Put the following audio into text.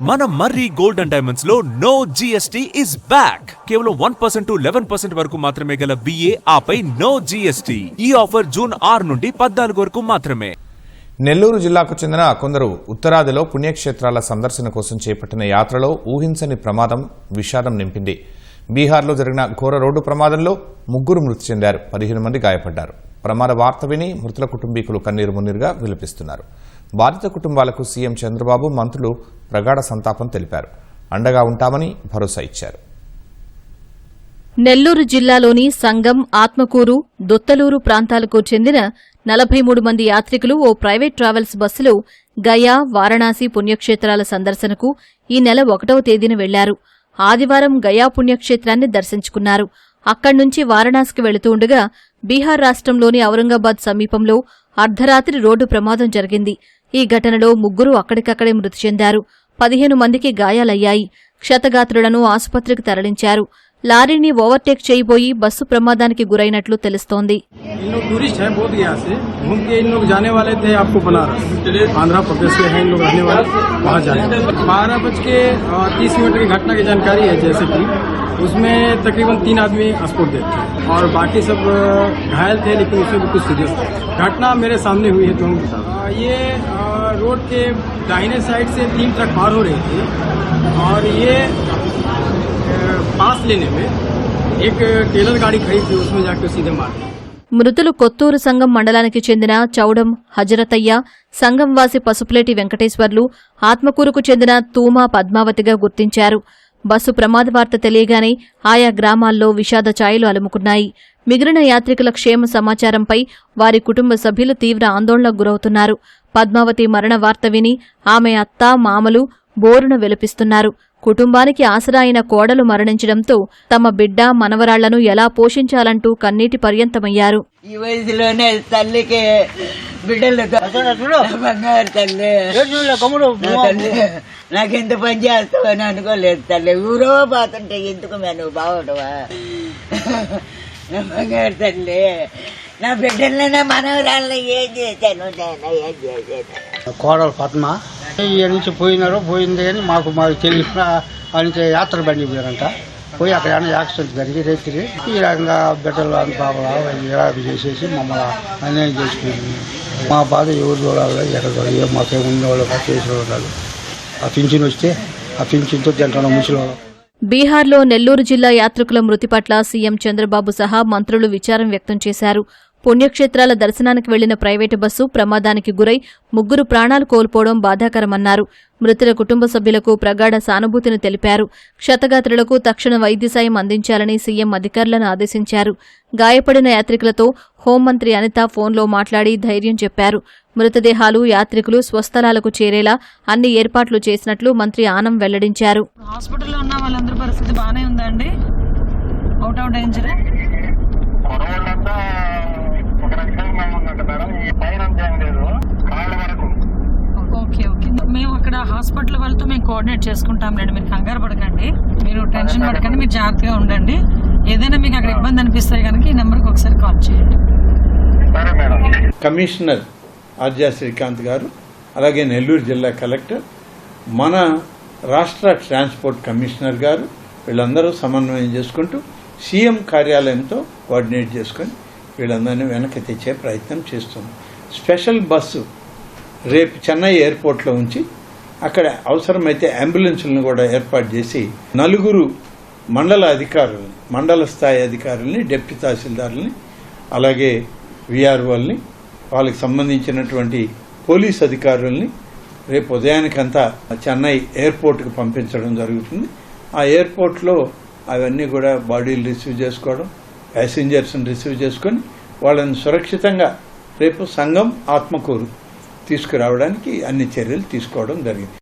మన మర్రి gold and diamonds లో no GST is back. కేవలం 1% to 11% వరకు మాత్రమే గల VA ఆపై నో జిఎస్టీ. ఈ ఆఫర్ జూన్ 6 నుండి 14 వరకు మాత్రమే. నెల్లూరు జిల్లాకు చెందిన కొందరు ఉత్తరాదిలో పుణ్యక్షేత్రాల సందర్శన కోసం చేపట్టిన యాత్రలో ఊహించని ప్రమాదం విషాదం నింపింది. బీహార్లో జరిగిన ఘోర రోడ్డు ప్రమాదంలో 3 మృతి చెందారు, 15 మంది గాయపడ్డారు. ప్రమాద వార్త విని మృతుల కుటుంబీకులు కన్నీరు మున్నీరుగా విలపిస్తున్నారు. బాధిత కుటుంబాలకు సీఎం చంద్రబాబు, మంత్రులు ప్రగాఢ సంతాపం తెలిపారు. అండగా ఉంటామని భరోసా ఇచ్చారు. నెల్లూరు జిల్లాలోని సంగం, ఆత్మకూరు, దొత్తలూరు ప్రాంతాలకు చెందిన 43 మంది యాత్రికులు ఓ ప్రైవేట్ ట్రావెల్స్ బస్సులో గయా, వారణాసి పుణ్యక్షేత్రాల సందర్శనకు ఈ నెల 1వ తేదీన వెళ్లారు. ఆదివారం గయా పుణ్యక్షేత్రాన్ని దర్శించుకున్నారు. అక్కడ్నుంచి వారణాసికి వెళుతూ ఉండగా బీహార్ రాష్ట్రంలోని ఔరంగాబాద్ సమీపంలో అర్ధరాత్రి రోడ్డు ప్రమాదం జరిగింది. ఈ ఘటనలో 3 అక్కడికక్కడే మృతి చెందారు. 15 మందికి గాయాలయ్యాయి. క్షతగాత్రులను ఆసుపత్రికి తరలించారు. లారీని ఓవర్టేక్ చేయబోయి బస్సు ప్రమాదానికి గురైనట్లు తెలుస్తోంది. उसमें तकरीबन 3 आदमी स्पॉट डेड थे और बाकी सब घायल थे, लेकिन उसमें भी कुछ सीरियस थे. घटना मेरे सामने हुई है, तो हम बता ये रोड के दाहिने साइड से 3 ट्रक पार हो रहे थे और ये पास लेने में एक टेलर गाड़ी खड़ी थी, उसमें जाकर सीधे मार दी. మృతులు కొత్తూరు సంఘం మండలానికి చెందిన చౌడం హజరతయ్య, సంఘంవాసి పసుపులేటి వెంకటేశ్వర్లు, ఆత్మకూరుకు చెందిన తూమా పద్మావతిగా గుర్తించారు. బస్సు ప్రమాద వార్త తెలియగానే ఆయా గ్రామాల్లో విషాద ఛాయలు అలుముకున్నాయి. మిగిలిన యాత్రికుల క్షేమ సమాచారంపై వారి కుటుంబ సభ్యులు తీవ్ర ఆందోళనకు గురవుతున్నారు. పద్మావతి మరణ వార్త విని ఆమె అత్త, మామలు బోరున విలపిస్తున్నారు. కుటుంబానికి ఆసరా అయిన కోడలు మరణించడంతో తమ బిడ్డ, మనవరాళ్లను ఎలా పోషించాలంటూ కన్నీటి పర్యంతమయ్యారు. ఈ వయసులోనే తల్లికి బిడ్డలు బంగారు తల్లి, నాకెంత పని చేస్తావని అనుకోలేదు తల్లి. ఊరో పోతుంటే ఎందుకు నువ్వు బాగుండవా? నా బంగారు తల్లి, నా బిడ్డల్ని, నా మనవరాళ్ళని ఏం చేశాను, ఏం చేశాను. కోడలు పద్మ నుంచి పోయింది కానీ మాకు తెలిసిన ఆయనకి యాత్ర బండి పోయారంట. పోయి అక్కడ యాక్సిడెంట్ జరిగి రేత్రి ఈ రకంగా బిడ్డలు అని బాబలా ఇరాబి చేసేసి మమ్మల్ని అన్యాయం చేసుకుంది. మా బాధ ఎవరు చూడాలి, ఎక్కడ చూడాలి, మాకేం ఉండేవాళ్ళు చేసిన వాళ్ళు. ఆ పింఛన్ వస్తే ఆ పింఛన్తో తింటాను ముసలి. బీహార్లో నెల్లూరు జిల్లా యాత్రికుల మృతి పట్ల సీఎం చంద్రబాబు సహా మంత్రులు విచారం వ్యక్తం చేశారు. పుణ్యక్షేత్రాల దర్శనానికి వెళ్లిన ప్రైవేటు బస్సు ప్రమాదానికి గురై 3 ప్రాణాలు కోల్పోవడం బాధాకరమన్నారు. మృతుల కుటుంబ సభ్యులకు ప్రగాఢ సానుభూతిని తెలిపారు. క్షతగాత్రులకు తక్షణ వైద్య సాయం అందించాలని సీఎం అధికారులను ఆదేశించారు. గాయపడిన యాత్రికులతో హోంమంత్రి అనిత ఫోన్లో మాట్లాడి ధైర్యం చెప్పారు. మృతదేహాలు యాత్రికులు స్వస్థలాలకు చేరేలా అన్ని ఏర్పాట్లు చేసినట్లు మంత్రి ఆనం వెల్లడించారు. హాస్పిటల్లో ఉన్న వాళ్ళందరి పరిస్థితి బాగానే ఉందండి? Out of danger? Okay okay, మేము అక్కడ హాస్పిటల్ వాళ్ళతో మేము కోఆర్డినేట్ చేసుకుంటాం రండి, మీరు కంగారు పడకండి, మీరు టెన్షన్ పడకండి, మీరు జాగ్రత్తగా ఉండండి. ఏదైనా మీకు అక్కడ ఇబ్బంది అనిపిస్తే కనుక ఈ నెంబర్కి ఒకసారి కాల్ చేయండి. కమిషనర్ ఆర్జా శ్రీకాంత్ గారు, అలాగే నెల్లూరు జిల్లా కలెక్టర్, మన రాష్ట్ర ట్రాన్స్పోర్ట్ కమిషనర్ గారు, వీళ్ళందరూ సమన్వయం చేసుకుంటూ సీఎం కార్యాలయంతో కోఆర్డినేట్ చేసుకుని వీళ్ళందరినీ వెనక్కి తెచ్చే ప్రయత్నం చేస్తున్నాం. స్పెషల్ బస్సు రేపు చెన్నై ఎయిర్పోర్ట్లో ఉంచి అక్కడ అవసరమైతే అంబులెన్సులను కూడా ఏర్పాటు చేసి 4 మండల అధికారులని, మండల స్థాయి అధికారులని, డిప్యూటీ తహసీల్దారులని, అలాగే విఆర్ఓల్ని, వాళ్ళకి సంబంధించినటువంటి పోలీస్ అధికారుల్ని రేపు ఉదయానికంతా చెన్నై ఎయిర్పోర్ట్కి పంపించడం జరుగుతుంది. ఆ ఎయిర్పోర్ట్లో అవన్నీ కూడా బాడీలు రిసీవ్ చేసుకోవడం, ప్యాసింజర్స్ని రిసీవ్ చేసుకొని వాళ్ళని సురక్షితంగా రేపు సంగం, ఆత్మకూరు తీసుకురావడానికి అన్ని చర్యలు తీసుకోవడం జరిగింది.